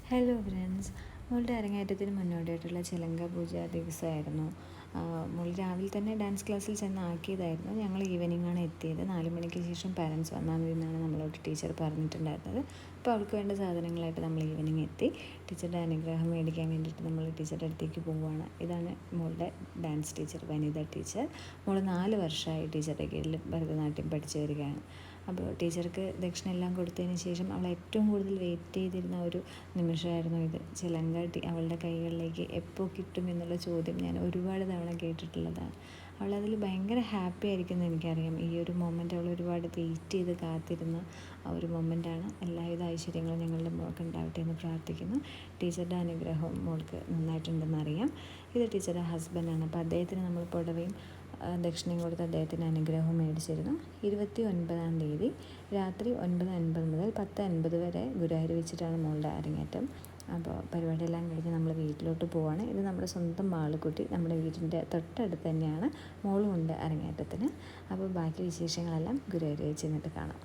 Hello friends, മോളുടെ അരങ്ങേറ്റത്തിന് മുന്നോടിയായിട്ടുള്ള ചിലങ്ക പൂജ ദിവസമായിരുന്നു. മോൾ രാവിലെ തന്നെ ഡാൻസ് ക്ലാസ്സിൽ ചെന്ന് ആക്കിയതായിരുന്നു. ഞങ്ങൾ ഈവനിങ്ങാണ് എത്തിയത്. 4 മണിക്ക് ശേഷം പാരൻസ് വന്നാൽ മതി എന്നാണ് നമ്മളോട് ടീച്ചർ പറഞ്ഞിട്ടുണ്ടായിരുന്നത്. അപ്പോൾ അവൾക്ക് വേണ്ട സാധനങ്ങളായിട്ട് നമ്മൾ ഈവനിങ് എത്തി. ടീച്ചറുടെ അനുഗ്രഹം മേടിക്കാൻ വേണ്ടിയിട്ട് നമ്മൾ ടീച്ചറുടെ അടുത്തേക്ക് പോവുകയാണ്. ഇതാണ് മോളുടെ ഡാൻസ് ടീച്ചർ, വനിത ടീച്ചർ. മോൾ 4 വർഷമായി ടീച്ചറുടെ കീഴിൽ ഭരതനാട്യം പഠിച്ചു വരികയാണ്. അപ്പോൾ ടീച്ചർക്ക് ദക്ഷിണ എല്ലാം കൊടുത്തതിന് ശേഷം അവൾ ഏറ്റവും കൂടുതൽ വെയിറ്റ് ചെയ്തിരുന്ന ഒരു നിമിഷമായിരുന്നു ഇത്. ചിലങ്ക അവളുടെ കൈകളിലേക്ക് എപ്പോൾ കിട്ടും എന്നുള്ള ചോദ്യം ഞാൻ ഒരുപാട് തവണ കേട്ടിട്ടുള്ളതാണ്. അവളതിൽ ഭയങ്കര ഹാപ്പി ആയിരിക്കുമെന്ന് എനിക്കറിയാം. ഈ ഒരു മൊമെൻ്റ് അവൾ ഒരുപാട് വെയിറ്റ് ചെയ്ത് കാത്തിരുന്ന ആ ഒരു മൊമെൻ്റാണ്. എല്ലാവിധ ഐശ്വര്യങ്ങളും ഞങ്ങളുടെ മോൾക്ക് ഉണ്ടാവട്ടെ എന്ന് പ്രാർത്ഥിക്കുന്നു. ടീച്ചറുടെ അനുഗ്രഹം മോൾക്ക് നന്നായിട്ടുണ്ടെന്ന് അറിയാം. ഇത് ടീച്ചറുടെ ഹസ്ബൻഡാണ്. അപ്പോൾ അദ്ദേഹത്തിന് നമ്മൾ പുടവയും ദക്ഷിണയും കൊടുത്ത് അദ്ദേഹത്തിന് അനുഗ്രഹം മേടിച്ചിരുന്നു. 29-ാം തീയതി രാത്രി 9:50 മുതൽ 10:50 വരെ ഗുരുവായൂർ വെച്ചിട്ടാണ് മോളുടെ അരങ്ങേറ്റം. അപ്പോൾ പരിപാടിയെല്ലാം കഴിഞ്ഞ് നമ്മൾ വീട്ടിലോട്ട് പോവാണ്. ഇത് നമ്മുടെ സ്വന്തം മാളുക്കുട്ടി, നമ്മുടെ വീടിൻ്റെ തൊട്ടടുത്ത് തന്നെയാണ്. മോളുമുണ്ട് അരങ്ങേറ്റത്തിന്. അപ്പോൾ ബാക്കി വിശേഷങ്ങളെല്ലാം ഗുരുവായൂർ വെച്ച് നിന്നിട്ട് കാണാം.